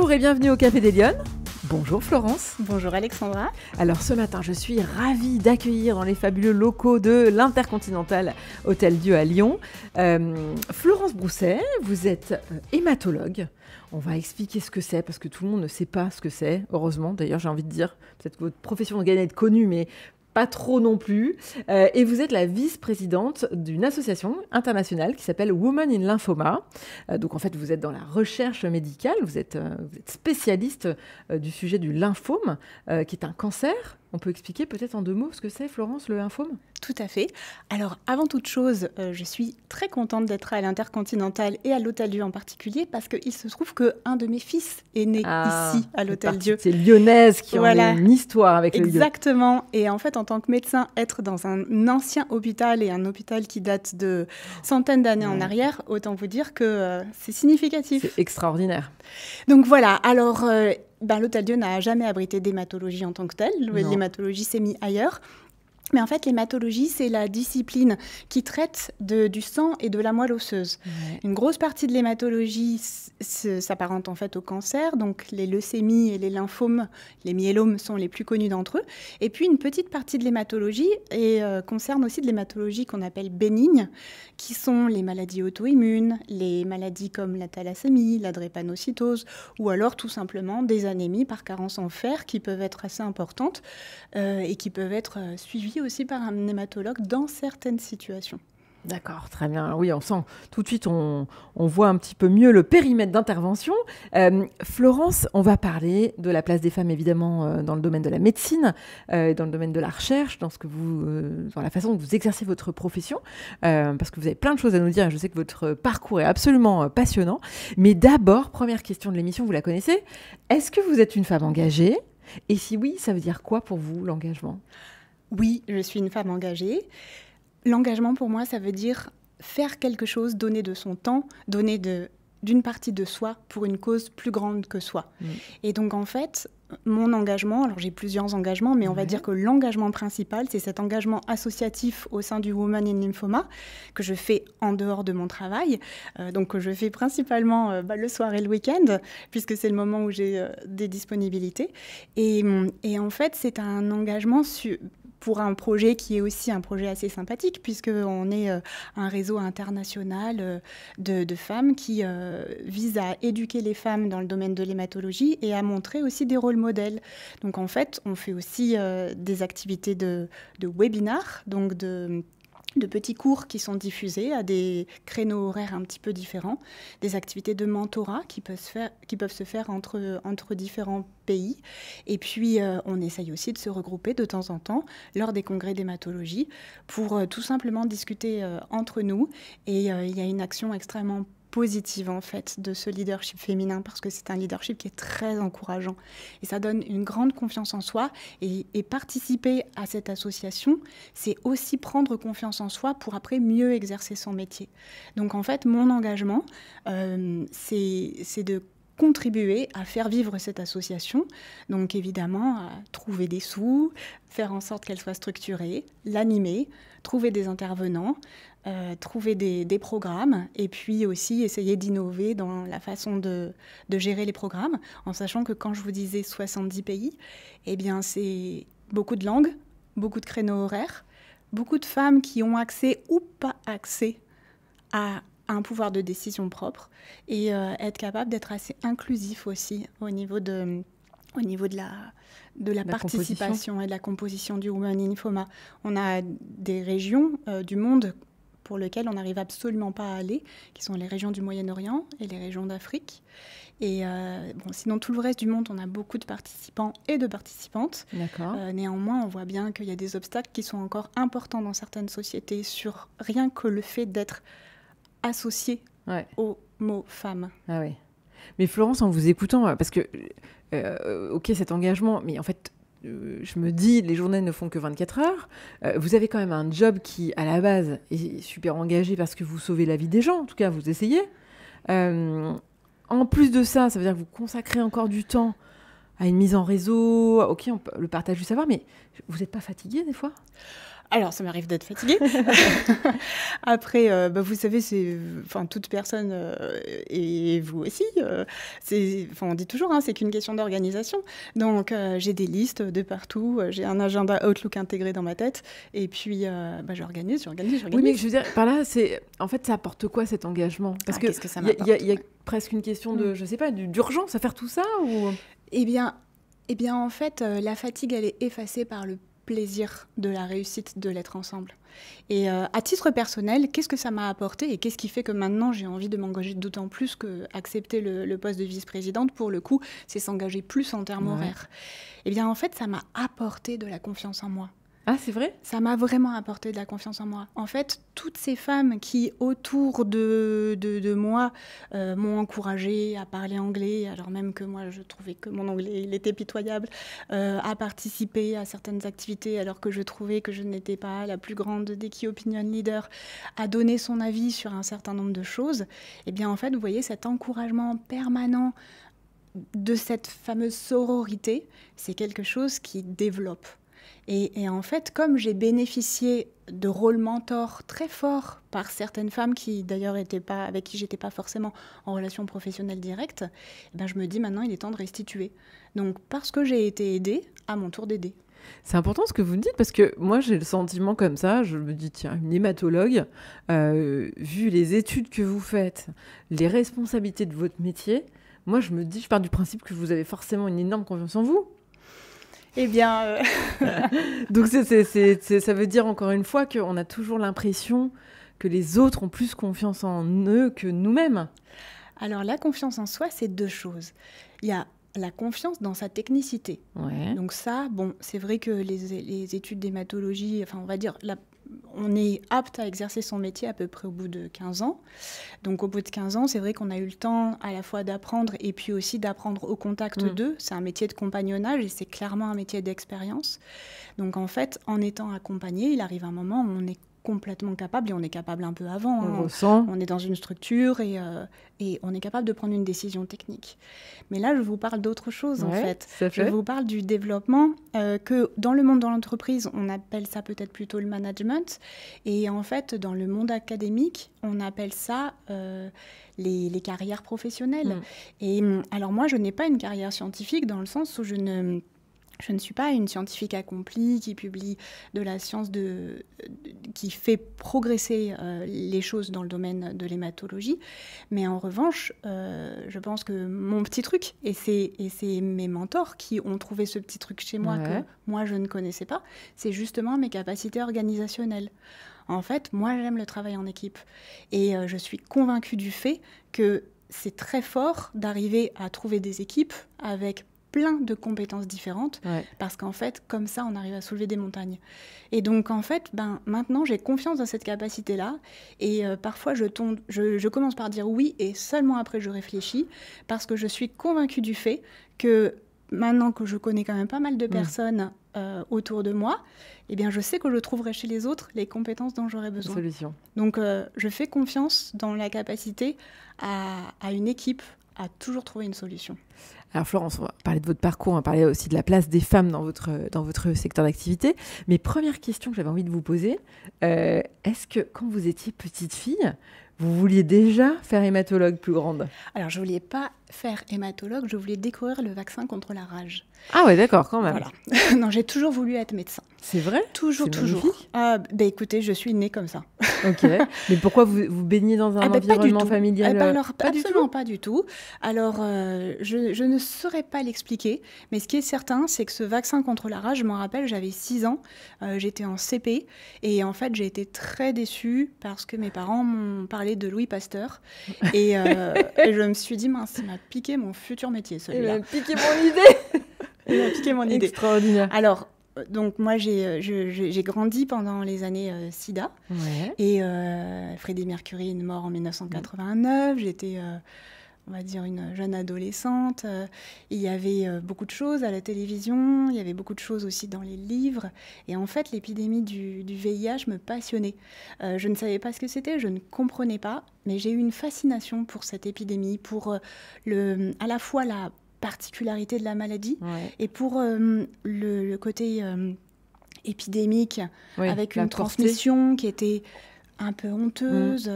Bonjour et bienvenue au Café des Lyonnes. Bonjour Florence. Bonjour Alexandra. Alors ce matin, je suis ravie d'accueillir dans les fabuleux locaux de l'Intercontinental Hôtel-Dieu à Lyon Florence Brousset. Vous êtes hématologue. On va expliquer ce que c'est parce que tout le monde ne sait pas ce que c'est. Heureusement, d'ailleurs, j'ai envie de dire, peut-être que votre profession gagne à être connue, mais pas trop non plus. Et vous êtes la vice-présidente d'une association internationale qui s'appelle Women in Lymphoma. Donc en fait, vous êtes dans la recherche médicale, vous êtes spécialiste du sujet du lymphome, qui est un cancer. On peut expliquer peut-être en 2 mots ce que c'est, Florence, le lymphome ? Tout à fait. Alors, avant toute chose, je suis très contente d'être à l'Intercontinental et à l'Hôtel-Dieu en particulier parce qu'il se trouve qu'un de mes fils est né ici, à l'Hôtel-Dieu. C'est lyonnaise qui en a une histoire avec le lieu. Exactement. Et en fait, en tant que médecin, être dans un ancien hôpital et un hôpital qui date de centaines d'années en arrière, autant vous dire que c'est significatif. C'est extraordinaire. Donc voilà, alors l'Hôtel-Dieu n'a jamais abrité d'hématologie en tant que telle. L'hématologie s'est mise ailleurs. Mais en fait, l'hématologie, c'est la discipline qui traite du sang et de la moelle osseuse. Ouais. Une grosse partie de l'hématologie s'apparente en fait au cancer, donc les leucémies et les lymphomes, les myélomes sont les plus connus d'entre eux. Et puis une petite partie de l'hématologie concerne aussi de l'hématologie qu'on appelle bénigne, qui sont les maladies auto-immunes, les maladies comme la thalassémie, la drépanocytose, ou alors tout simplement des anémies par carence en fer qui peuvent être assez importantes et qui peuvent être suivies aussi par un hématologue dans certaines situations. D'accord, très bien. Oui, on sent tout de suite, on voit un petit peu mieux le périmètre d'intervention. Florence, on va parler de la place des femmes, évidemment, dans le domaine de la médecine, dans le domaine de la recherche, dans la façon dont vous exercez votre profession, parce que vous avez plein de choses à nous dire. Et je sais que votre parcours est absolument passionnant. Mais d'abord, première question de l'émission, vous la connaissez. Est-ce que vous êtes une femme engagée ? Et si oui, ça veut dire quoi pour vous, l'engagement ? Oui, je suis une femme engagée. L'engagement, pour moi, ça veut dire faire quelque chose, donner de son temps, donner d'une partie de soi pour une cause plus grande que soi. Et donc, en fait, mon engagement, alors j'ai plusieurs engagements, mais on va dire que l'engagement principal, c'est cet engagement associatif au sein du Women in Lymphoma que je fais en dehors de mon travail, donc que je fais principalement le soir et le week-end, puisque c'est le moment où j'ai des disponibilités. Et en fait, c'est un engagement pour un projet qui est aussi un projet assez sympathique, puisqu'on est un réseau international de femmes qui vise à éduquer les femmes dans le domaine de l'hématologie et à montrer aussi des rôles modèles. Donc en fait, on fait aussi des activités de webinars, donc de petits cours qui sont diffusés à des créneaux horaires un petit peu différents, des activités de mentorat qui peuvent se faire entre différents pays. Et puis, on essaye aussi de se regrouper de temps en temps lors des congrès d'hématologie pour tout simplement discuter entre nous. Et il y a une action extrêmement positive en fait de ce leadership féminin parce que c'est un leadership qui est très encourageant et ça donne une grande confiance en soi et participer à cette association, c'est aussi prendre confiance en soi pour après mieux exercer son métier. Donc en fait, mon engagement, c'est de contribuer à faire vivre cette association, donc évidemment à trouver des sous, faire en sorte qu'elle soit structurée, l'animer, trouver des intervenants, trouver des programmes et puis aussi essayer d'innover dans la façon de gérer les programmes, en sachant que quand je vous disais 70 pays, eh bien c'est beaucoup de langues, beaucoup de créneaux horaires, beaucoup de femmes qui ont accès ou pas accès à un pouvoir de décision propre et être capable d'être assez inclusif aussi au niveau de la participation et de la composition du Women in Lymphoma. On a des régions du monde pour lesquelles on n'arrive absolument pas à aller, qui sont les régions du Moyen-Orient et les régions d'Afrique. Et sinon, tout le reste du monde, on a beaucoup de participants et de participantes. D'accord. Néanmoins, on voit bien qu'il y a des obstacles qui sont encore importants dans certaines sociétés sur rien que le fait d'être associé au mot femme. Ah oui. Mais Florence, en vous écoutant, parce que, ok, cet engagement, mais en fait, je me dis, les journées ne font que 24 heures. Vous avez quand même un job qui, à la base, est super engagé parce que vous sauvez la vie des gens. En tout cas, vous essayez. En plus de ça, ça veut dire que vous consacrez encore du temps à une mise en réseau, ok, le partage du savoir, mais vous n'êtes pas fatigué des fois ? Alors, ça m'arrive d'être fatiguée. Après, vous savez, toute personne, et vous aussi, on dit toujours, c'est qu'une question d'organisation. Donc, j'ai des listes de partout, j'ai un agenda Outlook intégré dans ma tête, et puis j'organise. Oui, mais je veux dire, par là, en fait, ça apporte quoi cet engagement? Parce que qu'est-ce que ça m'apporte? Il y a presque une question de, je sais pas, d'urgence à faire tout ça ou... Eh bien, en fait, la fatigue, elle est effacée par le plaisir de la réussite de l'être ensemble. Et à titre personnel, qu'est-ce que ça m'a apporté et qu'est-ce qui fait que maintenant j'ai envie de m'engager d'autant plus qu'accepter le poste de vice-présidente, pour le coup, c'est s'engager plus en termes horaires. Eh bien, en fait, ça m'a apporté de la confiance en moi. Ah, c'est vrai? Ça m'a vraiment apporté de la confiance en moi. En fait, toutes ces femmes qui, autour de moi, m'ont encouragée à parler anglais, alors même que moi, je trouvais que mon anglais, il était pitoyable, à participer à certaines activités, alors que je trouvais que je n'étais pas la plus grande des key opinion leaders, à donner son avis sur un certain nombre de choses. Eh bien, en fait, vous voyez, cet encouragement permanent de cette fameuse sororité, c'est quelque chose qui développe. Et en fait, comme j'ai bénéficié de rôles mentors très forts par certaines femmes qui, d'ailleurs, avec qui j'étais pas forcément en relation professionnelle directe, je me dis maintenant, il est temps de restituer. Donc, parce que j'ai été aidée, à mon tour d'aider. C'est important ce que vous me dites, parce que moi, j'ai le sentiment comme ça, je me dis, tiens, une hématologue, vu les études que vous faites, les responsabilités de votre métier, moi, je pars du principe que vous avez forcément une énorme confiance en vous. Eh bien... Donc ça veut dire encore une fois qu'on a toujours l'impression que les autres ont plus confiance en eux que nous-mêmes. Alors la confiance en soi, c'est deux choses. Il y a la confiance dans sa technicité. Ouais. Donc ça, c'est vrai que les études d'hématologie, on va dire... on est apte à exercer son métier à peu près au bout de 15 ans. Donc au bout de 15 ans, c'est vrai qu'on a eu le temps à la fois d'apprendre et puis aussi d'apprendre au contact d'eux. C'est un métier de compagnonnage et c'est clairement un métier d'expérience. Donc en fait, en étant accompagné, il arrive un moment où on est complètement capable, et on est capable un peu avant. On ressent. On est dans une structure et on est capable de prendre une décision technique. Mais là, je vous parle d'autre chose, en fait. Je vous parle du développement, que dans le monde de l'entreprise, on appelle ça peut-être plutôt le management. Et en fait, dans le monde académique, on appelle ça les carrières professionnelles. Et alors moi, je n'ai pas une carrière scientifique dans le sens où je ne suis pas une scientifique accomplie qui publie de la science qui fait progresser les choses dans le domaine de l'hématologie. Mais en revanche, je pense que mon petit truc, et c'est mes mentors qui ont trouvé ce petit truc chez moi que moi je ne connaissais pas, c'est justement mes capacités organisationnelles. En fait, moi j'aime le travail en équipe. Et je suis convaincue du fait que c'est très fort d'arriver à trouver des équipes avec plein de compétences différentes, parce qu'en fait, comme ça, on arrive à soulever des montagnes. Et donc, en fait, maintenant, j'ai confiance dans cette capacité-là, et parfois, je commence par dire oui, et seulement après, je réfléchis, parce que je suis convaincue du fait que maintenant que je connais quand même pas mal de personnes autour de moi, eh bien, je sais que je trouverai chez les autres les compétences dont j'aurais besoin. Solution. Donc, je fais confiance dans la capacité à une équipe à toujours trouver une solution. Alors Florence, on va parler de votre parcours, on va parler aussi de la place des femmes dans votre secteur d'activité. Mais première question que j'avais envie de vous poser, est-ce que quand vous étiez petite fille, vous vouliez déjà faire hématologue plus grande? Alors je ne voulais pas faire hématologue, je voulais découvrir le vaccin contre la rage. Ah ouais, d'accord, quand même. Voilà. Non, j'ai toujours voulu être médecin. C'est vrai? Toujours. Écoutez, je suis née comme ça. Ok. Mais pourquoi vous baignez dans un environnement familial? Absolument pas du tout. Alors, je ne saurais pas l'expliquer, mais ce qui est certain, c'est que ce vaccin contre la rage, je m'en rappelle, j'avais 6 ans, j'étais en CP, et en fait, j'ai été très déçue parce que mes parents m'ont parlé de Louis Pasteur, et je me suis dit, mince, il m'a piqué mon futur métier, celui-là. Il m'a piqué mon idée. Il m'a piqué mon idée. Extraordinaire. Alors, donc moi, j'ai grandi pendant les années SIDA. Ouais. Et Freddie Mercury est mort en 1989. J'étais, on va dire, une jeune adolescente. Il y avait beaucoup de choses à la télévision. Il y avait beaucoup de choses aussi dans les livres. Et en fait, l'épidémie du VIH me passionnait. Je ne savais pas ce que c'était, je ne comprenais pas. Mais j'ai eu une fascination pour cette épidémie, pour à la fois la particularité de la maladie et pour le côté épidémique, Oui, avec la une portée. transmission qui était un peu honteuse,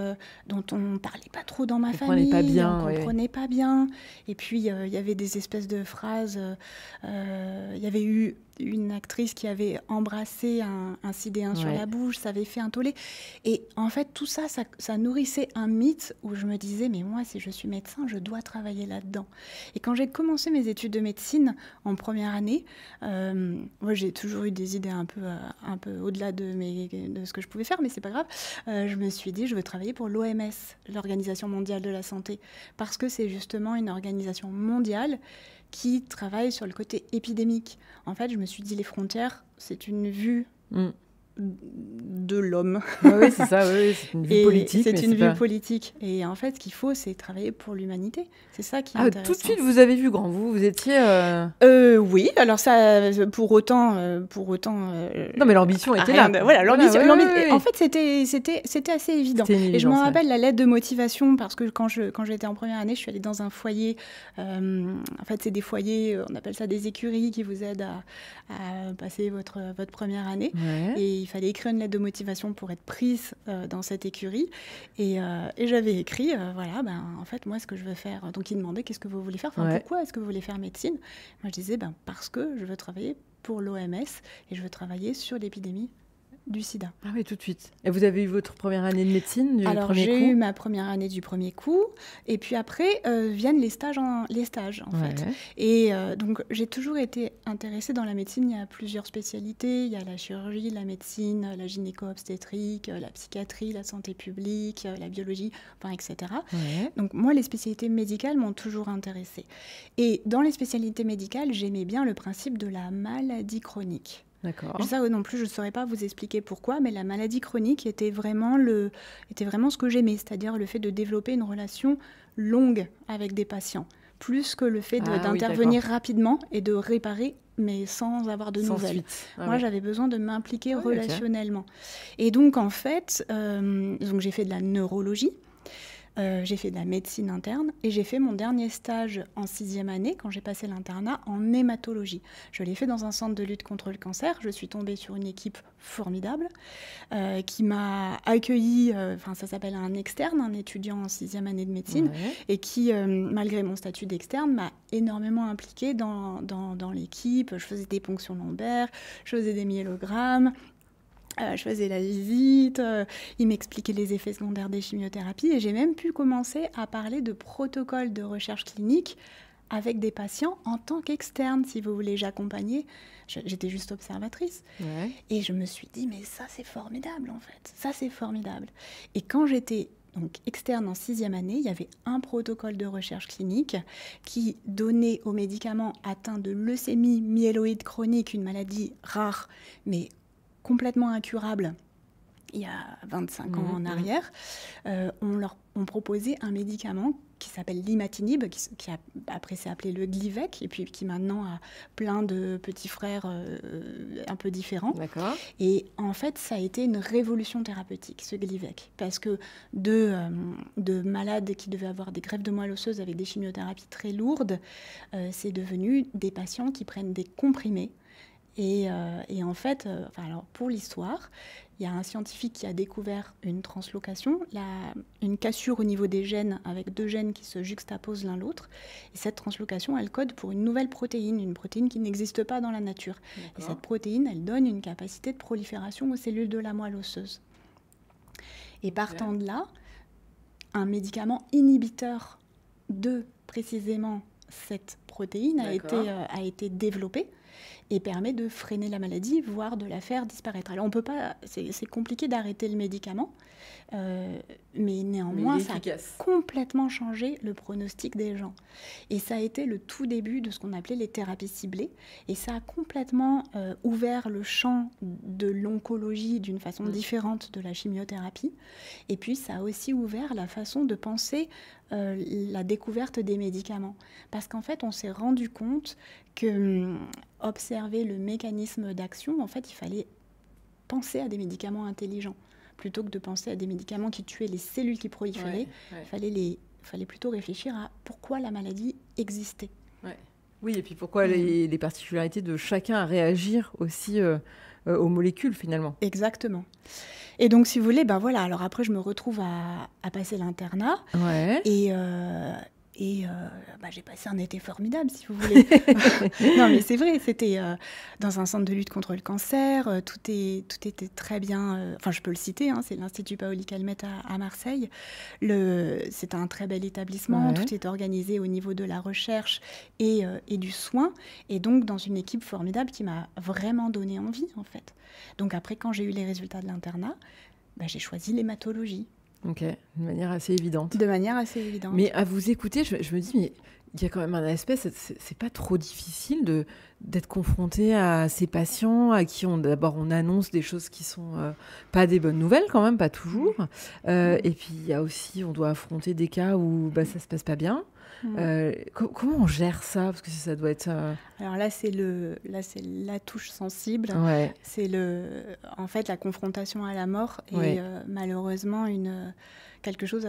dont on ne parlait pas trop dans ma famille, pas bien, on ne oui. comprenait pas bien. Et puis, il y avait des espèces de phrases. Il y avait eu une actrice qui avait embrassé un sidéen sur la bouche, ça avait fait un tollé. Et en fait, tout ça, ça nourrissait un mythe où je me disais, mais moi, si je suis médecin, je dois travailler là-dedans. Et quand j'ai commencé mes études de médecine en première année, moi, j'ai toujours eu des idées un peu au-delà de ce que je pouvais faire, mais c'est pas grave. Je me suis dit, je veux travailler pour l'OMS, l'Organisation mondiale de la santé, parce que c'est justement une organisation mondiale qui travaille sur le côté épidémique. En fait, je me suis dit, les frontières, c'est une vue de l'homme. Oui, c'est ça, c'est une vue politique. C'est une vue politique. Et en fait, ce qu'il faut, c'est travailler pour l'humanité. C'est ça qui est intéressant. Tout de suite, vous avez vu grand, vous étiez... Oui, alors ça, pour autant... non, mais l'ambition était là. Voilà, l'ambition... En fait, c'était assez évident. Et je m'en rappelle la lettre de motivation, parce que quand j'étais en première année, je suis allée dans un foyer. En fait, c'est des foyers, on appelle ça des écuries, qui vous aident à passer votre première année. Et il fallait écrire une lettre de motivation pour être prise dans cette écurie. Et j'avais écrit, en fait, moi, ce que je veux faire... Donc, ils demandaient, qu'est-ce que vous voulez faire ? Pourquoi est-ce que vous voulez faire médecine ? Moi, je disais, parce que je veux travailler pour l'OMS et je veux travailler sur l'épidémie du sida. Ah oui, tout de suite. Et vous avez eu votre première année de médecine du premier coup ? Alors, j'ai eu ma première année du premier coup. Et puis après, viennent les stages, en fait. Et donc, j'ai toujours été intéressée dans la médecine. Il y a plusieurs spécialités. Il y a la chirurgie, la médecine, la gynéco-obstétrique, la psychiatrie, la santé publique, la biologie, etc. Donc, moi, les spécialités médicales m'ont toujours intéressée. Et dans les spécialités médicales, j'aimais bien le principe de la maladie chronique. D'accord. Ça non plus, je ne saurais pas vous expliquer pourquoi, mais la maladie chronique était vraiment ce que j'aimais, c'est-à-dire le fait de développer une relation longue avec des patients, plus que le fait d'intervenir rapidement et de réparer, mais sans avoir de nouvelles. Moi, j'avais besoin de m'impliquer relationnellement. Et donc, en fait, j'ai fait de la neurologie. J'ai fait de la médecine interne et j'ai fait mon dernier stage en 6e année, quand j'ai passé l'internat, en hématologie. Je l'ai fait dans un centre de lutte contre le cancer. Je suis tombée sur une équipe formidable qui m'a accueillie, ça s'appelle un externe, un étudiant en 6e année de médecine, et qui, malgré mon statut d'externe, m'a énormément impliquée dans l'équipe. Je faisais des ponctions lombaires, je faisais des myélogrammes. Je faisais la visite, il m'expliquait les effets secondaires des chimiothérapies et j'ai même pu commencer à parler de protocoles de recherche clinique avec des patients en tant qu'externe, si vous voulez. J'accompagnais, j'étais juste observatrice. Et je me suis dit, mais ça c'est formidable en fait, ça c'est formidable. Et quand j'étais donc externe en 6e année, il y avait un protocole de recherche clinique qui donnait aux médicaments atteints de leucémie myéloïde chronique, une maladie rare, mais complètement incurable, il y a 25 ans en arrière, on proposait un médicament qui s'appelle l'imatinib, qui a après s'est appelé le Glivec, et puis qui maintenant a plein de petits frères un peu différents. D'accord. Et en fait, ça a été une révolution thérapeutique, ce Glivec, parce que de malades qui devaient avoir des greffes de moelle osseuse avec des chimiothérapies très lourdes, c'est devenu des patients qui prennent des comprimés. Et en fait, pour l'histoire, il y a un scientifique qui a découvert une translocation, une cassure au niveau des gènes, avec 2 gènes qui se juxtaposent l'un l'autre. Et cette translocation, elle code pour une nouvelle protéine, une protéine qui n'existe pas dans la nature. D'accord. Et cette protéine, elle donne une capacité de prolifération aux cellules de la moelle osseuse. Et partant de là, un médicament inhibiteur de précisément cette protéine a été développé et permet de freiner la maladie, voire de la faire disparaître. Alors on peut pas, c'est compliqué d'arrêter le médicament, mais néanmoins ça a complètement changé le pronostic des gens. Et ça a été le tout début de ce qu'on appelait les thérapies ciblées, et ça a complètement ouvert le champ de l'oncologie d'une façon différente de la chimiothérapie. Et puis ça a aussi ouvert la façon de penser la découverte des médicaments. Parce qu'en fait, on s'est rendu compte que observer le mécanisme d'action, en fait, il fallait penser à des médicaments intelligents. Plutôt que de penser à des médicaments qui tuaient les cellules qui proliféraient, il fallait plutôt réfléchir à pourquoi la maladie existait. Oui, et puis pourquoi les particularités de chacun à réagir aussi aux molécules finalement. Exactement. Et donc, si vous voulez, ben voilà. Alors après, je me retrouve à passer l'internat. Ouais. Et j'ai passé un été formidable, si vous voulez. Non, mais c'est vrai, c'était dans un centre de lutte contre le cancer. Tout était très bien. Enfin, je peux le citer, hein, c'est l'Institut Paoli Calmette à Marseille. C'est un très bel établissement. Ouais. Tout est organisé au niveau de la recherche et du soin. Et donc, dans une équipe formidable qui m'a vraiment donné envie, en fait. Donc après, quand j'ai eu les résultats de l'internat, j'ai choisi l'hématologie. Ok, de manière assez évidente. De manière assez évidente. Mais à vous écouter, je me dis, mais il y a quand même un aspect, c'est pas trop difficile d'être confronté à ces patients à qui d'abord on annonce des choses qui sont pas des bonnes nouvelles quand même, pas toujours. Et puis il y a aussi, on doit affronter des cas où ça se passe pas bien. Comment on gère ça? Parce que ça doit être... Alors là, c'est la touche sensible. Ouais. C'est en fait la confrontation à la mort et malheureusement quelque chose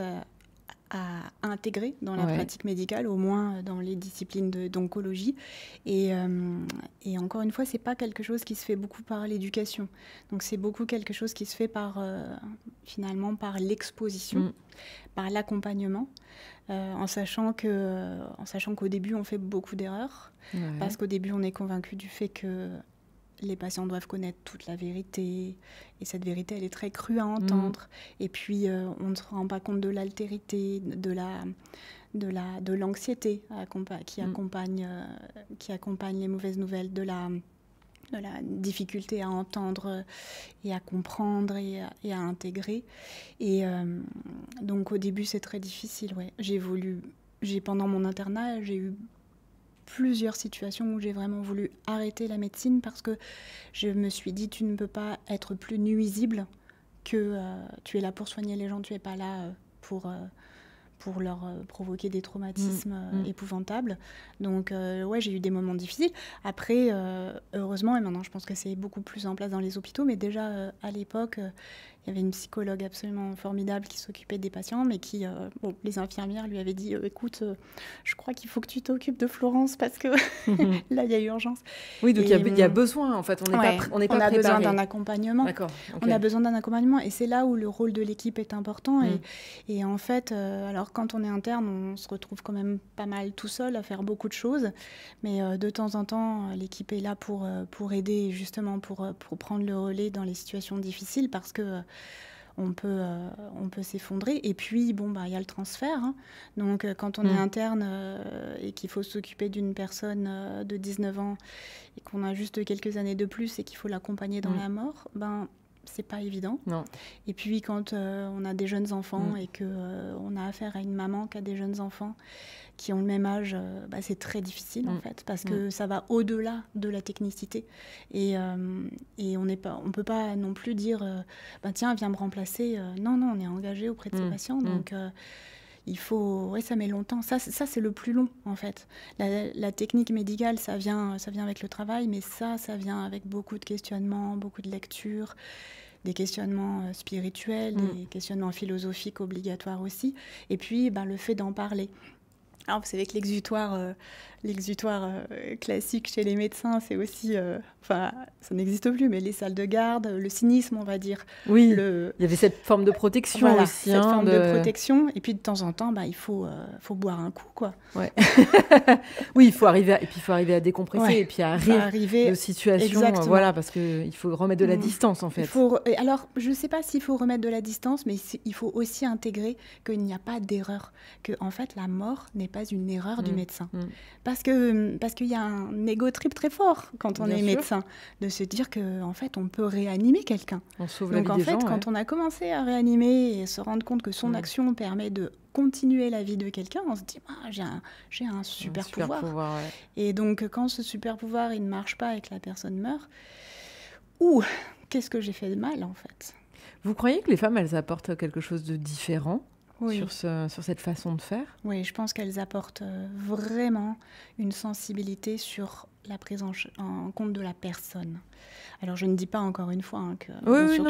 à intégrer dans la pratique médicale, au moins dans les disciplines d'oncologie. Et encore une fois, c'est pas quelque chose qui se fait beaucoup par l'éducation. Donc c'est beaucoup quelque chose qui se fait finalement par l'exposition, par l'accompagnement. En sachant qu'au début, on fait beaucoup d'erreurs, parce qu'au début, on est convaincu du fait que les patients doivent connaître toute la vérité, et cette vérité, elle est très crue à entendre. Et puis, on ne se rend pas compte de l'altérité, de l'anxiété qui accompagne les mauvaises nouvelles, de la difficulté à entendre et à comprendre et à intégrer. Et donc au début c'est très difficile. Pendant mon internat, j'ai eu plusieurs situations où j'ai vraiment voulu arrêter la médecine parce que je me suis dit, tu ne peux pas être plus nuisible que tu es là pour soigner les gens, tu n'es pas là pour leur provoquer des traumatismes épouvantables. Donc, j'ai eu des moments difficiles. Après, heureusement, et maintenant je pense que c'est beaucoup plus en place dans les hôpitaux, mais déjà à l'époque, il y avait une psychologue absolument formidable qui s'occupait des patients, mais qui, les infirmières lui avaient dit écoute, je crois qu'il faut que tu t'occupes de Florence parce que là, il y a urgence. Oui, donc il y a besoin, en fait. On n'est pas on a besoin d'un accompagnement. D'accord. Okay. On a besoin d'un accompagnement, et c'est là où le rôle de l'équipe est important. Et en fait, alors quand on est interne, on se retrouve quand même pas mal tout seul à faire beaucoup de choses, mais de temps en temps, l'équipe est là pour aider, justement pour prendre le relais dans les situations difficiles, parce que on peut s'effondrer. Et puis, il y a le transfert. Hein. Donc, quand on est interne et qu'il faut s'occuper d'une personne de 19 ans et qu'on a juste quelques années de plus et qu'il faut l'accompagner dans la mort, c'est pas évident. Non. Et puis, quand on a des jeunes enfants et qu'on a affaire à une maman qui a des jeunes enfants qui ont le même âge, c'est très difficile en fait, parce que ça va au-delà de la technicité. Et on peut pas non plus dire tiens, viens me remplacer. Non, on est engagé auprès de ces patients, donc il faut... ça met longtemps. Ça c'est le plus long en fait. La technique médicale, ça vient avec le travail, mais ça vient avec beaucoup de questionnements, beaucoup de lectures, des questionnements spirituels, des questionnements philosophiques obligatoires aussi, et puis le fait d'en parler. Alors, vous savez que l'exutoire classique chez les médecins, c'est aussi... ça n'existe plus, mais les salles de garde, le cynisme, on va dire. Oui, il y avait cette forme de protection aussi. Cette forme de protection. Et puis, de temps en temps, il faut boire un coup, quoi. Ouais. Oui, il faut arriver à décompresser et puis à rire de situations. Voilà, parce qu'il faut remettre de la distance, en fait. Alors, je ne sais pas s'il faut remettre de la distance, mais il faut aussi intégrer qu'il n'y a pas d'erreur. Que, en fait, la mort n'est pas une erreur du médecin. Parce qu'il y a un ego trip très fort quand on est médecin, de se dire qu'en fait, on peut réanimer quelqu'un. On sauve la vie des gens. Donc, en fait, quand on a commencé à réanimer et se rendre compte que son action permet de continuer la vie de quelqu'un, on se dit j'ai un super pouvoir. Et donc, quand ce super pouvoir il ne marche pas et que la personne meurt, qu'est-ce que j'ai fait de mal, en fait? Vous croyez que les femmes, elles apportent quelque chose de différent sur cette façon de faire? Oui, je pense qu'elles apportent vraiment une sensibilité sur la prise en compte de la personne. Alors, je ne dis pas encore une fois que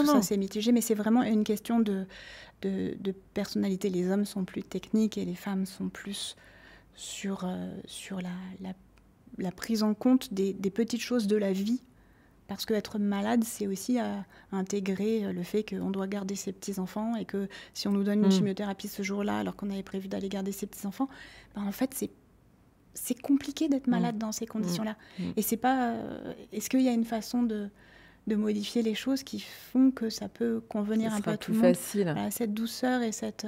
ça c'est mitigé, mais c'est vraiment une question de personnalité. Les hommes sont plus techniques et les femmes sont plus sur la prise en compte des petites choses de la vie Parce qu'être malade, c'est aussi intégrer le fait qu'on doit garder ses petits-enfants et que si on nous donne une chimiothérapie ce jour-là, alors qu'on avait prévu d'aller garder ses petits-enfants, en fait, c'est compliqué d'être malade dans ces conditions-là. Et c'est pas... est-ce qu'il y a une façon de modifier les choses qui font que ça peut convenir un peu à tout le monde? Voilà, cette douceur et cette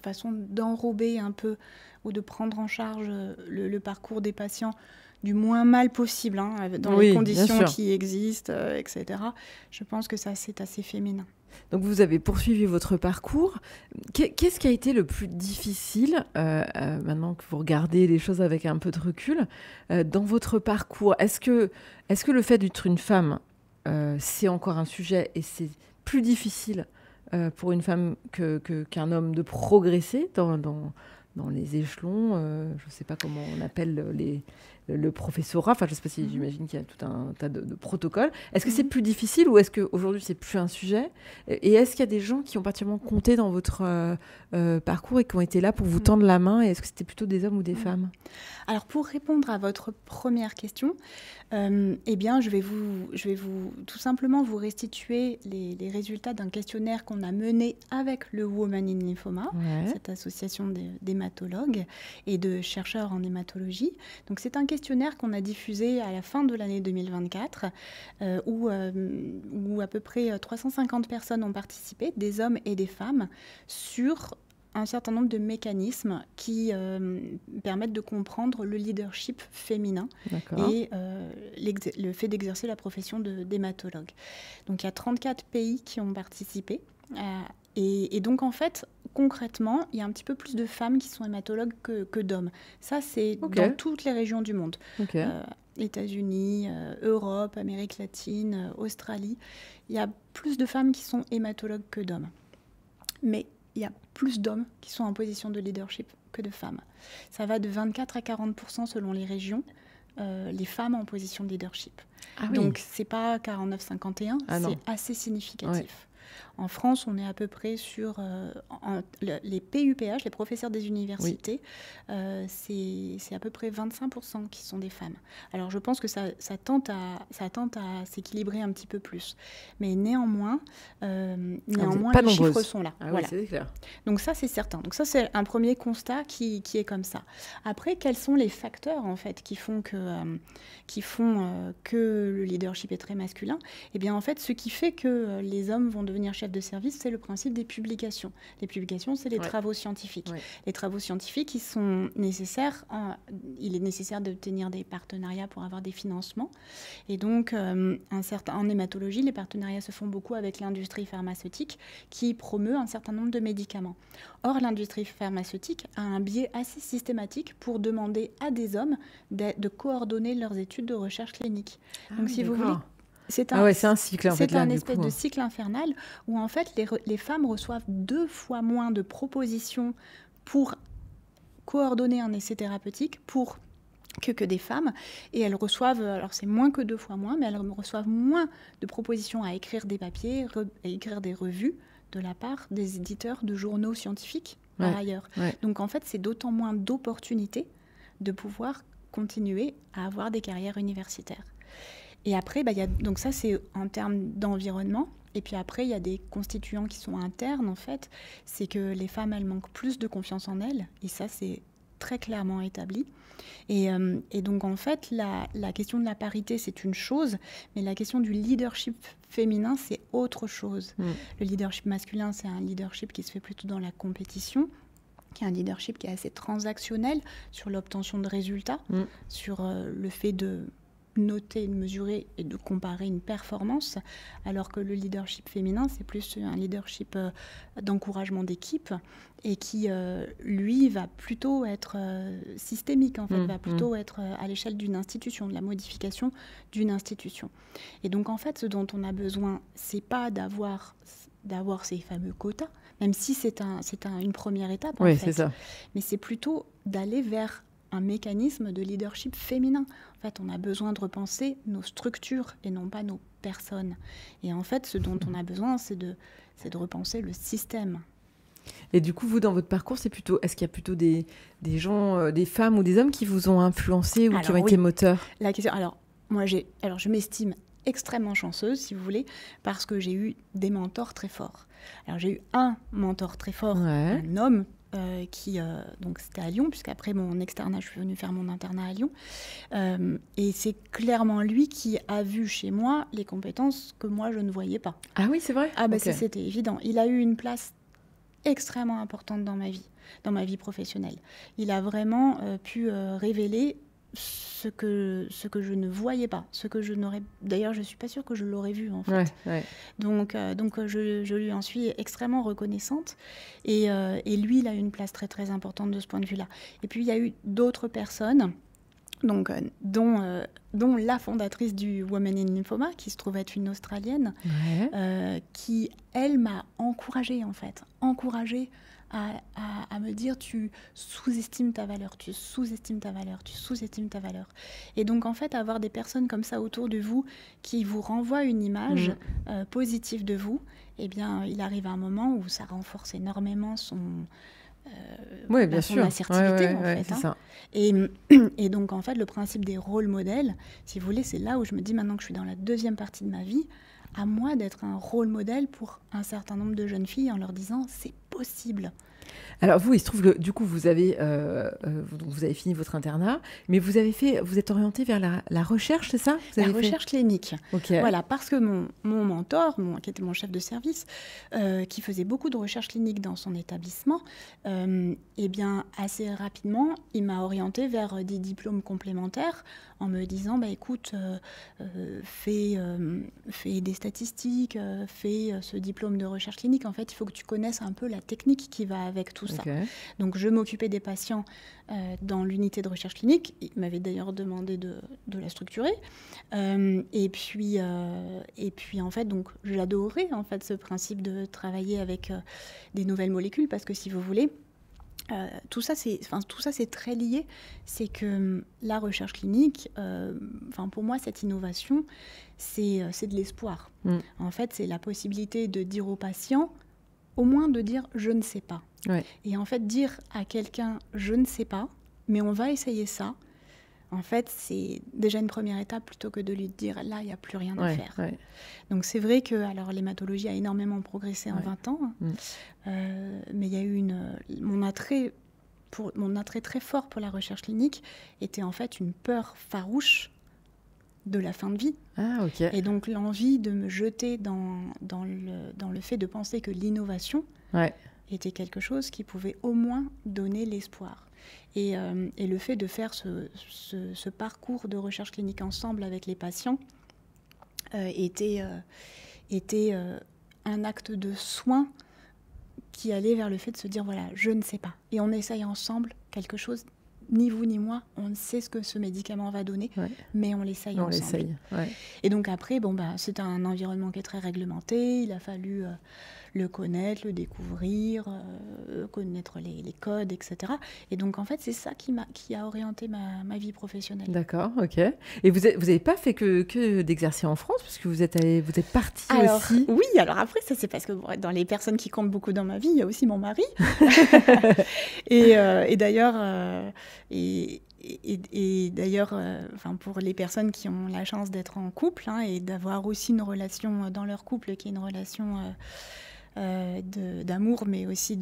façon d'enrober un peu ou de prendre en charge le parcours des patients du moins mal possible, dans les conditions qui existent, etc. Je pense que ça, c'est assez féminin. Donc vous avez poursuivi votre parcours. Qu'est-ce qui a été le plus difficile, maintenant que vous regardez les choses avec un peu de recul, dans votre parcours? Est-ce que le fait d'être une femme, c'est encore un sujet et c'est plus difficile pour une femme qu'un homme de progresser dans les échelons, je ne sais pas comment on appelle le professorat, enfin je ne sais pas si j'imagine qu'il y a tout un tas de protocoles. Est-ce que c'est plus difficile ou est-ce qu'aujourd'hui c'est plus un sujet? Et est-ce qu'il y a des gens qui ont particulièrement compté dans votre parcours et qui ont été là pour vous tendre la main? Et est-ce que c'était plutôt des hommes ou des femmes? Alors pour répondre à votre première question, eh bien je vais vous tout simplement vous restituer les résultats d'un questionnaire qu'on a mené avec le Women in Lymphoma, cette association d'hématologues et de chercheurs en hématologie. Donc c'est un questionnaire qu'on a diffusé à la fin de l'année 2024 où à peu près 350 personnes ont participé, des hommes et des femmes, sur un certain nombre de mécanismes qui permettent de comprendre le leadership féminin et le fait d'exercer la profession d'hématologue. Donc il y a 34 pays qui ont participé. Et donc, en fait, concrètement, il y a un petit peu plus de femmes qui sont hématologues que d'hommes. Ça, c'est dans toutes les régions du monde. États-Unis, Europe, Amérique latine, Australie. Il y a plus de femmes qui sont hématologues que d'hommes. Mais il y a plus d'hommes qui sont en position de leadership que de femmes. Ça va de 24 à 40% selon les régions, les femmes en position de leadership. Donc, ce n'est pas 49-51, c'est assez significatif. En France, on est à peu près sur les PUPH, les professeurs des universités, c'est à peu près 25% qui sont des femmes. Alors je pense que ça tente à s'équilibrer un petit peu plus. Mais néanmoins les chiffres sont là. Voilà. Oui, c'est clair. Donc ça, c'est certain. Donc ça, c'est un premier constat qui est comme ça. Après, quels sont les facteurs en fait qui font que le leadership est très masculin? Eh bien, en fait, ce qui fait que les hommes vont devenir chefs de service, c'est le principe des publications. Les publications, c'est les travaux scientifiques. Les travaux scientifiques, ils sont nécessaires. Il est nécessaire d'obtenir des partenariats pour avoir des financements. Et donc, en hématologie, les partenariats se font beaucoup avec l'industrie pharmaceutique qui promeut un certain nombre de médicaments. Or, l'industrie pharmaceutique a un biais assez systématique pour demander à des hommes de coordonner leurs études de recherche clinique. Donc, si vous voulez... C'est un cycle, en fait. C'est un espèce de cycle infernal où, en fait, les femmes reçoivent 2 fois moins de propositions pour coordonner un essai thérapeutique que des femmes. Et elles reçoivent, alors c'est moins que 2 fois moins, mais elles reçoivent moins de propositions à écrire des papiers, à écrire des revues de la part des éditeurs de journaux scientifiques, par ailleurs. Donc, en fait, c'est d'autant moins d'opportunités de pouvoir continuer à avoir des carrières universitaires. Et après, donc ça, c'est en termes d'environnement. Et puis après, il y a des constituants qui sont internes, en fait. C'est que les femmes, elles manquent plus de confiance en elles. Et ça, c'est très clairement établi. Et donc, en fait, la question de la parité, c'est une chose. Mais la question du leadership féminin, c'est autre chose. Le leadership masculin, c'est un leadership qui se fait plutôt dans la compétition, qui est un leadership qui est assez transactionnel sur l'obtention de résultats, sur le fait de noter, de mesurer et de comparer une performance, alors que le leadership féminin, c'est plus un leadership d'encouragement d'équipe et qui, lui, va plutôt être systémique, en fait, va plutôt être à l'échelle d'une institution, de la modification d'une institution. Et donc, en fait, ce dont on a besoin, c'est pas d'avoir ces fameux quotas, même si c'est une première étape, en fait. C'est ça. Mais c'est plutôt d'aller vers un mécanisme de leadership féminin. En fait, on a besoin de repenser nos structures et non pas nos personnes. Et en fait, ce dont on a besoin, c'est de repenser le système. Et du coup, vous, dans votre parcours, est-ce qu'il y a plutôt des gens, des femmes ou des hommes qui vous ont influencé ou qui ont été moteurs? La question, moi, je m'estime extrêmement chanceuse, si vous voulez, parce que j'ai eu des mentors très forts. Alors, j'ai eu un mentor très fort, un homme, donc c'était à Lyon, puisqu'après mon externat, je suis venue faire mon internat à Lyon. Et c'est clairement lui qui a vu chez moi les compétences que moi, je ne voyais pas. Ah oui, c'est vrai? Ah ben c'était évident. Il a eu une place extrêmement importante dans ma vie professionnelle. Il a vraiment pu révéler ce que je ne voyais pas, ce que je n'aurais... D'ailleurs, je ne suis pas sûre que je l'aurais vu, en fait. Donc je lui en suis extrêmement reconnaissante. Et lui, il a eu une place très, très importante de ce point de vue-là. Et puis, il y a eu d'autres personnes, donc, dont la fondatrice du Women in Lymphoma, qui se trouve être une Australienne, qui, elle, m'a encouragée, en fait. Encouragée à me dire, tu sous-estimes ta valeur, tu sous-estimes ta valeur, tu sous-estimes ta valeur. Et donc, en fait, avoir des personnes comme ça autour de vous qui vous renvoient une image positive de vous, eh bien, il arrive un moment où ça renforce énormément son assertivité, en fait. C'est ça. Et donc, en fait, le principe des rôles modèles, si vous voulez, c'est là où je me dis, maintenant que je suis dans la deuxième partie de ma vie, à moi d'être un rôle modèle pour un certain nombre de jeunes filles en leur disant, c'est possible. Alors vous, il se trouve que du coup, vous avez fini votre internat, mais vous êtes orienté vers la recherche, c'est ça? Recherche clinique. Voilà, parce que mon mentor, qui était mon chef de service, qui faisait beaucoup de recherche clinique dans son établissement, eh bien, assez rapidement, il m'a orientée vers des diplômes complémentaires en me disant, écoute, fais des statistiques, fais ce diplôme de recherche clinique. En fait, il faut que tu connaisses un peu la technique qui va avec tout ça. Donc, je m'occupais des patients dans l'unité de recherche clinique. Il m'avait d'ailleurs demandé de la structurer. Et puis, en fait, donc, j'adorais en fait, ce principe de travailler avec des nouvelles molécules parce que, si vous voulez, tout ça, c'est très lié. C'est que la recherche clinique, pour moi, cette innovation, c'est de l'espoir. En fait, c'est la possibilité de dire aux patients, au moins de dire « je ne sais pas ». Et en fait, dire à quelqu'un « je ne sais pas, mais on va essayer ça », en fait, c'est déjà une première étape plutôt que de lui dire « là, il n'y a plus rien à faire ». Donc, c'est vrai que l'hématologie a énormément progressé en 20 ans, mais il y a eu mon attrait très fort pour la recherche clinique était en fait une peur farouche de la fin de vie. Et donc, l'envie de me jeter dans le fait de penser que l'innovation était quelque chose qui pouvait au moins donner l'espoir. Et le fait de faire ce parcours de recherche clinique ensemble avec les patients était un acte de soin qui allait vers le fait de se dire, voilà, je ne sais pas. Et on essaye ensemble quelque chose, ni vous ni moi, on ne sait ce que ce médicament va donner, mais on l'essaye ensemble. Et donc après, c'est un environnement qui est très réglementé, il a fallu le connaître, le découvrir, connaître les codes, etc. Et donc, en fait, c'est ça qui a orienté ma vie professionnelle. D'accord, ok. Et vous n'avez pas fait que d'exercer en France, parce que vous êtes partie aussi. Oui, alors après, ça c'est parce que dans les personnes qui comptent beaucoup dans ma vie, il y a aussi mon mari. et d'ailleurs... pour les personnes qui ont la chance d'être en couple et d'avoir aussi une relation dans leur couple qui est une relation d'amour, mais aussi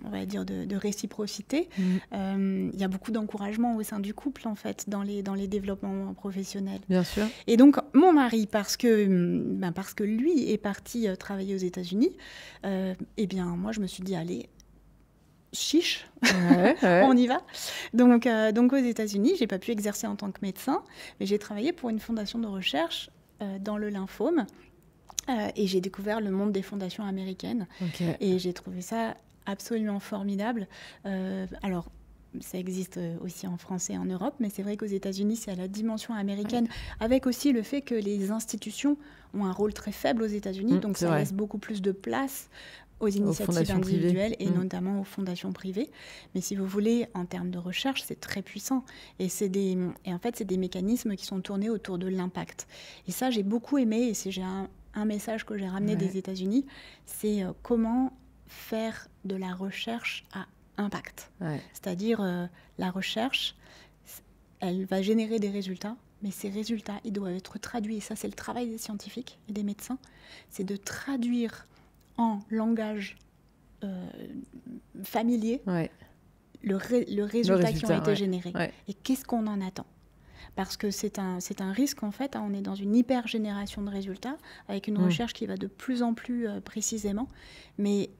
on va dire de réciprocité, il y a beaucoup d'encouragement au sein du couple, en fait, dans les développements professionnels. Bien sûr. Et donc, mon mari, parce que lui est parti travailler aux États-Unis, eh bien, moi, je me suis dit, allez, chiche, on y va. Donc aux États-Unis, j'ai pas pu exercer en tant que médecin, mais j'ai travaillé pour une fondation de recherche dans le lymphome et j'ai découvert le monde des fondations américaines. Et j'ai trouvé ça absolument formidable. Alors, ça existe aussi en France et en Europe, mais c'est vrai qu'aux États-Unis, c'est à la dimension américaine, avec aussi le fait que les institutions ont un rôle très faible aux États-Unis, donc ça laisse beaucoup plus de place aux initiatives individuelles et notamment aux fondations privées. Mais si vous voulez, en termes de recherche, c'est très puissant. Et en fait, c'est des mécanismes qui sont tournés autour de l'impact. Et ça, j'ai beaucoup aimé, et c'est un message que j'ai ramené des États-Unis, c'est comment faire de la recherche à impact. C'est-à-dire, la recherche, elle va générer des résultats, mais ces résultats, ils doivent être traduits. Et ça, c'est le travail des scientifiques et des médecins. C'est de traduire en langage familier le résultat qui ont été générés. Et qu'est-ce qu'on en attend? Parce que c'est un risque, en fait. On est dans une hyper-génération de résultats, avec une recherche qui va de plus en plus précisément. Mais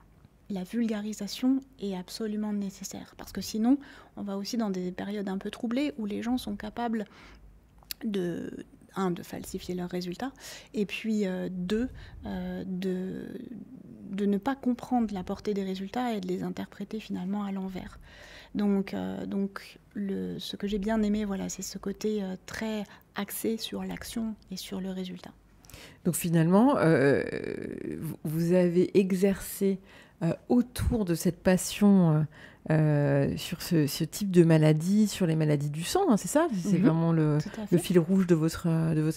la vulgarisation est absolument nécessaire. Parce que sinon, on va aussi dans des périodes un peu troublées où les gens sont capables de falsifier leurs résultats, et puis de ne pas comprendre la portée des résultats et de les interpréter finalement à l'envers. Donc ce que j'ai bien aimé, voilà, c'est ce côté très axé sur l'action et sur le résultat. Donc finalement, vous avez exercé autour de cette passion sur ce type de maladie, sur les maladies du sang, hein, c'est ça? C'est vraiment le fil rouge de votre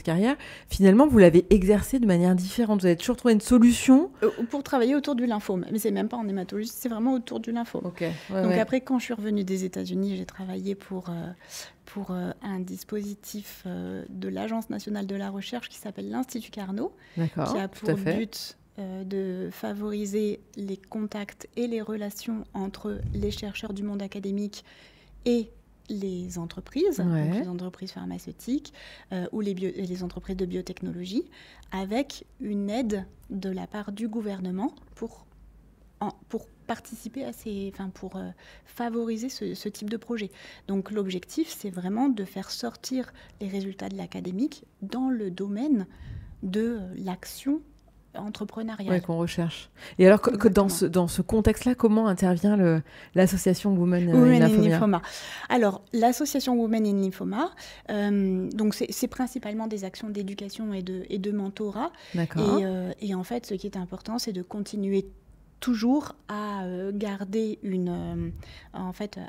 carrière. Finalement, vous l'avez exercé de manière différente. Vous avez toujours trouvé une solution pour travailler autour du lymphome. Mais c'est même pas en hématologie, c'est vraiment autour du lymphome. Donc après, quand je suis revenue des États-Unis, j'ai travaillé pour un dispositif de l'Agence nationale de la recherche qui s'appelle l'Institut Carnot, qui a pour but de favoriser les contacts et les relations entre les chercheurs du monde académique et les entreprises, donc les entreprises pharmaceutiques ou les entreprises de biotechnologie, avec une aide de la part du gouvernement pour participer à pour favoriser ce type de projet. Donc l'objectif, c'est vraiment de faire sortir les résultats de l'académique dans le domaine de l'action entrepreneuriale. Qu'on recherche. Et alors, dans ce contexte-là, comment intervient l'association Women in Lymphoma? Alors, l'association Women in Lymphoma, donc c'est principalement des actions d'éducation et de mentorat. D'accord. Et en fait, ce qui est important, c'est de continuer toujours à garder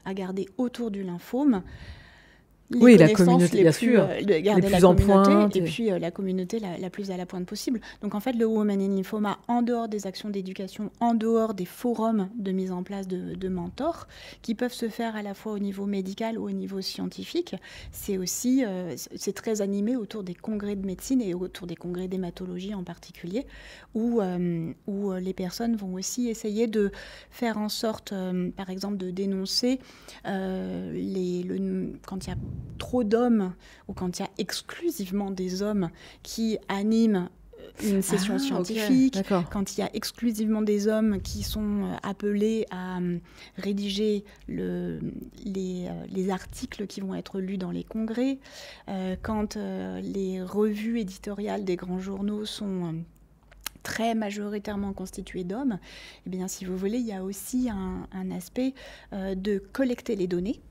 à garder autour du lymphome la communauté, bien sûr, les plus en pointe, et puis la communauté la plus à la pointe possible. Donc en fait, le Women in Lymphoma, en dehors des actions d'éducation, en dehors des forums de mise en place de mentors, qui peuvent se faire à la fois au niveau médical ou au niveau scientifique, c'est aussi c'est très animé autour des congrès de médecine et autour des congrès d'hématologie en particulier, où les personnes vont aussi essayer de faire en sorte, par exemple, de dénoncer quand il y a trop d'hommes ou quand il y a exclusivement des hommes qui animent une session scientifique, quand il y a exclusivement des hommes qui sont appelés à rédiger les articles qui vont être lus dans les congrès, quand les revues éditoriales des grands journaux sont très majoritairement constituées d'hommes, eh bien, si vous voulez, il y a aussi un aspect de collecter les données.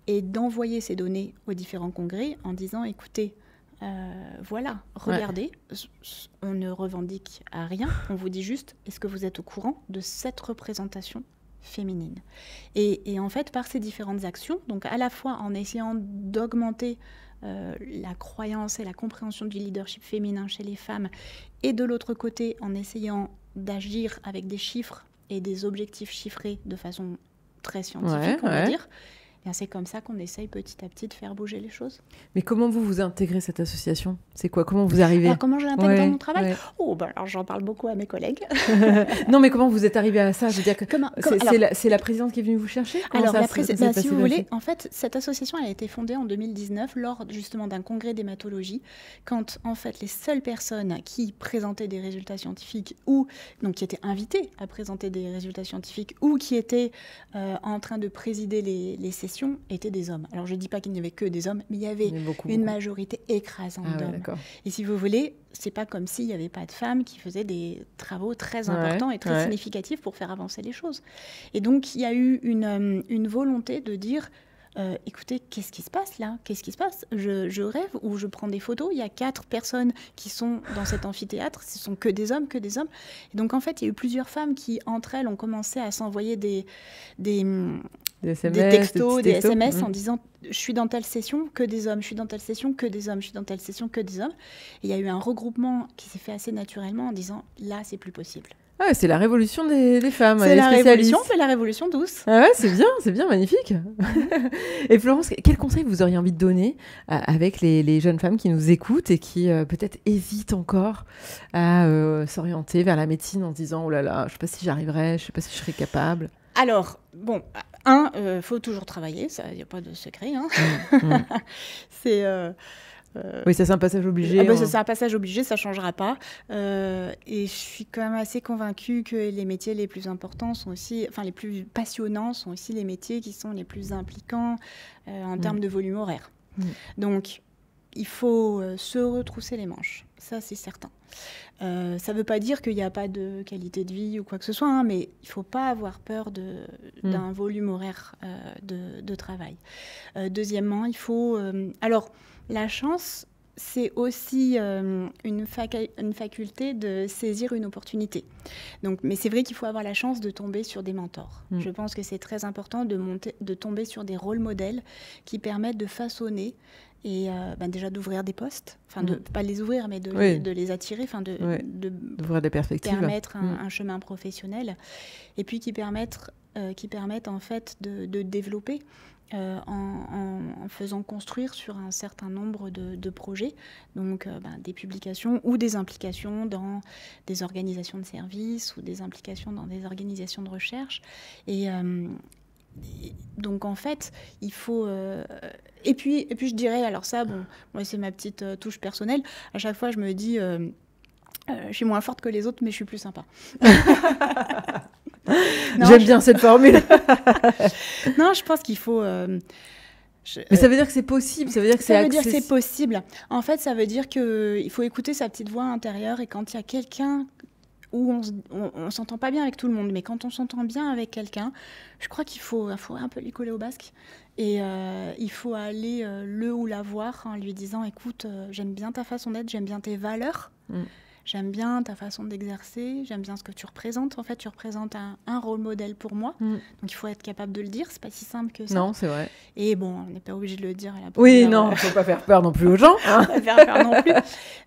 Et d'envoyer ces données aux différents congrès en disant, écoutez, voilà, regardez, on ne revendique à rien, on vous dit juste, est-ce que vous êtes au courant de cette représentation féminine? Et en fait, par ces différentes actions, donc à la fois en essayant d'augmenter la croyance et la compréhension du leadership féminin chez les femmes, et de l'autre côté, en essayant d'agir avec des chiffres et des objectifs chiffrés de façon très scientifique, on va dire, c'est comme ça qu'on essaye petit à petit de faire bouger les choses. Mais comment vous intégrez cette association? C'est quoi? Comment vous arrivez? Alors, comment je l'intègre dans mon travail? Alors j'en parle beaucoup à mes collègues. Non, mais comment vous êtes arrivé à ça? Je veux dire que c'est la présidente qui est venue vous chercher? Alors, si vous voulez, en fait, cette association elle a été fondée en 2019 lors justement d'un congrès d'hématologie, quand en fait les seules personnes qui présentaient des résultats scientifiques ou donc qui étaient invitées à présenter des résultats scientifiques ou qui étaient en train de présider les sessions étaient des hommes. Alors je ne dis pas qu'il n'y avait que des hommes, mais il y avait une majorité écrasante d'hommes. Et si vous voulez, c'est pas comme s'il n'y avait pas de femmes qui faisaient des travaux très importants et très significatifs pour faire avancer les choses. Et donc il y a eu une volonté de dire écoutez, qu'est-ce qui se passe là? Qu'est-ce qui se passe? Je rêve ou je prends des photos. Il y a 4 personnes qui sont dans cet amphithéâtre. Ce sont que des hommes, que des hommes. Et donc, en fait, il y a eu plusieurs femmes qui, entre elles, ont commencé à s'envoyer des textos, des SMS en disant « je suis dans telle session, que des hommes, je suis dans telle session, que des hommes, je suis dans telle session, que des hommes ». Et il y a eu un regroupement qui s'est fait assez naturellement en disant « là, c'est plus possible ». Ah, c'est la révolution des femmes. C'est la révolution, c'est la révolution douce. Ah ouais, c'est bien, magnifique. Et Florence, quel conseil vous auriez envie de donner avec les jeunes femmes qui nous écoutent et qui peut-être hésitent encore à s'orienter vers la médecine en se disant « Oh là là, je ne sais pas si j'arriverai, je ne sais pas si je serai capable ». Alors, bon, faut toujours travailler, ça, il n'y a pas de secret. Hein. C'est... oui, ça c'est un passage obligé. C'est un passage obligé, ça ne changera pas. Et je suis quand même assez convaincue que les métiers les plus importants sont aussi, enfin les plus passionnants sont aussi les métiers qui sont les plus impliquants en termes de volume horaire. Donc, il faut se retrousser les manches, ça c'est certain. Ça ne veut pas dire qu'il n'y a pas de qualité de vie ou quoi que ce soit, hein, mais il ne faut pas avoir peur d'un volume horaire de travail. Deuxièmement, il faut... alors, la chance, c'est aussi une faculté de saisir une opportunité. Donc, mais c'est vrai qu'il faut avoir la chance de tomber sur des mentors. Je pense que c'est très important de tomber sur des rôles modèles qui permettent de façonner et déjà d'ouvrir des postes, pas les ouvrir, mais de les attirer, d'ouvrir des perspectives, permettre un chemin professionnel, et puis qui permettent en fait de développer en faisant construire sur un certain nombre de projets, donc des publications ou des implications dans des organisations de services ou des implications dans des organisations de recherche. Et donc en fait, il faut... Et puis je dirais, alors ça, bon, moi c'est ma petite touche personnelle, à chaque fois je me dis, je suis moins forte que les autres, mais je suis plus sympa. J'aime bien cette formule. Non, je pense qu'il faut... Mais ça veut dire que c'est possible, ça veut dire que ça veut dire que c'est possible. En fait, ça veut dire qu'il faut écouter sa petite voix intérieure, et quand il y a quelqu'un où on s'entend pas bien avec tout le monde, mais quand on s'entend bien avec quelqu'un, je crois qu'il faut un peu lui coller au basque, et il faut aller le ou la voir en lui disant « Écoute, j'aime bien ta façon d'être, j'aime bien tes valeurs. J'aime bien ta façon d'exercer, j'aime bien ce que tu représentes. En fait, tu représentes un rôle modèle pour moi. Donc, il faut être capable de le dire. C'est pas si simple que ça. Non, c'est vrai. Et bon, on n'est pas obligé de le dire à la première. Oui, non, il ne faut pas faire peur non plus aux gens. Pas faire peur non plus.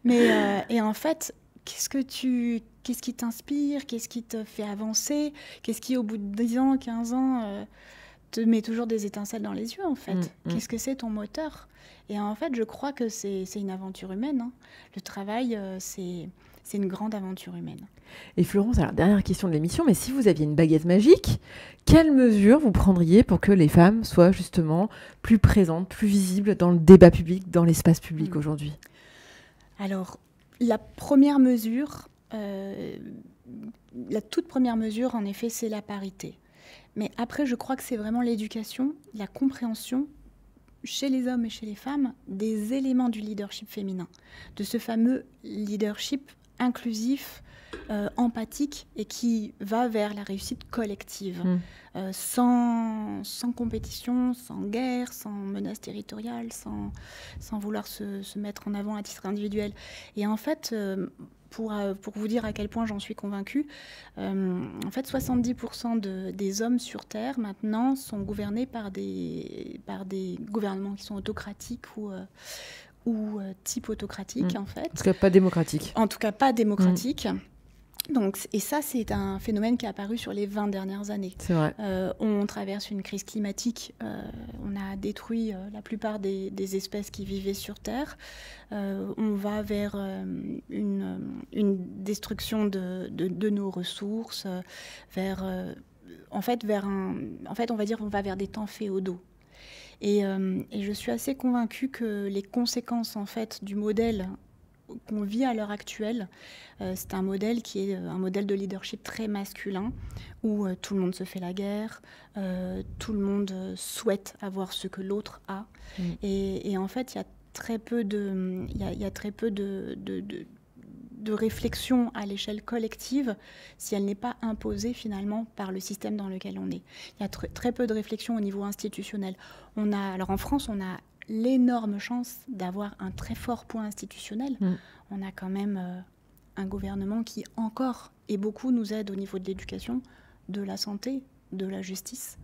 Mais, et en fait, qu'est-ce qui t'inspire? Qu'est-ce qui te fait avancer? Qu'est-ce qui, au bout de 10 ans, 15 ans, te met toujours des étincelles dans les yeux, en fait? Qu'est-ce que c'est ton moteur? Et en fait, je crois que c'est une aventure humaine. Hein. Le travail, c'est une grande aventure humaine. Et Florence, alors dernière question de l'émission, mais si vous aviez une baguette magique, quelles mesures vous prendriez pour que les femmes soient justement plus présentes, plus visibles dans le débat public, dans l'espace public aujourd'hui? Alors, la première mesure, la toute première mesure, en effet, c'est la parité. Mais après, je crois que c'est vraiment l'éducation, la compréhension chez les hommes et chez les femmes des éléments du leadership féminin, de ce fameux leadership inclusif, empathique, et qui va vers la réussite collective, sans compétition, sans guerre, sans menace territoriale, sans vouloir se mettre en avant à titre individuel. Et en fait, pour vous dire à quel point j'en suis convaincue, en fait, 70% des hommes sur Terre, maintenant, sont gouvernés par des gouvernements qui sont autocratiques ou type autocratique, en fait. En tout cas, pas démocratique. En tout cas, pas démocratique. Donc, et ça, c'est un phénomène qui est apparu sur les 20 dernières années. C'est vrai. On traverse une crise climatique. On a détruit la plupart des espèces qui vivaient sur Terre. On va vers une destruction de nos ressources, on va dire, on va vers des temps féodaux. Et je suis assez convaincue que les conséquences, en fait, du modèle qu'on vit à l'heure actuelle, c'est un modèle qui est un modèle de leadership très masculin, où tout le monde se fait la guerre, tout le monde souhaite avoir ce que l'autre a. Et en fait, il y a très peu de réflexion à l'échelle collective si elle n'est pas imposée finalement par le système dans lequel on est. Il y a très peu de réflexion au niveau institutionnel. Alors en France, on a l'énorme chance d'avoir un très fort point institutionnel. On a quand même un gouvernement qui encore et beaucoup nous aide au niveau de l'éducation, de la santé, de la justice.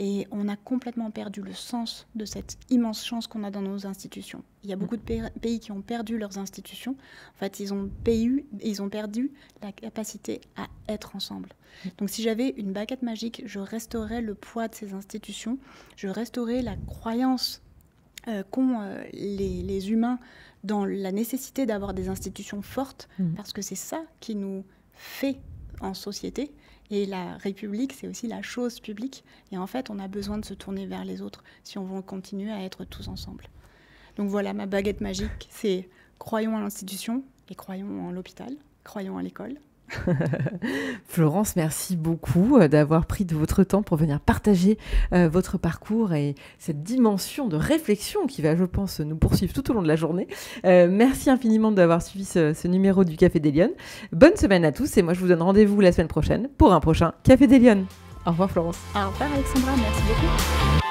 Et on a complètement perdu le sens de cette immense chance qu'on a dans nos institutions. Il y a beaucoup de pays qui ont perdu leurs institutions. En fait, ils ont perdu la capacité à être ensemble. Donc si j'avais une baguette magique, je restaurerais le poids de ces institutions, je restaurerais la croyance qu'ont les humains dans la nécessité d'avoir des institutions fortes, parce que c'est ça qui nous fait en société. Et la République, c'est aussi la chose publique. Et en fait, on a besoin de se tourner vers les autres si on veut continuer à être tous ensemble. Donc voilà, ma baguette magique, c'est croyons à l'institution et croyons en l'hôpital, croyons à l'école. Florence, merci beaucoup d'avoir pris de votre temps pour venir partager votre parcours et cette dimension de réflexion qui va, je pense, nous poursuivre tout au long de la journée. Merci infiniment d'avoir suivi ce numéro du Café des Lyonnes. Bonne semaine à tous et moi je vous donne rendez-vous la semaine prochaine pour un prochain Café des Lyonnes. Au revoir Florence. Au revoir Alexandra, merci beaucoup.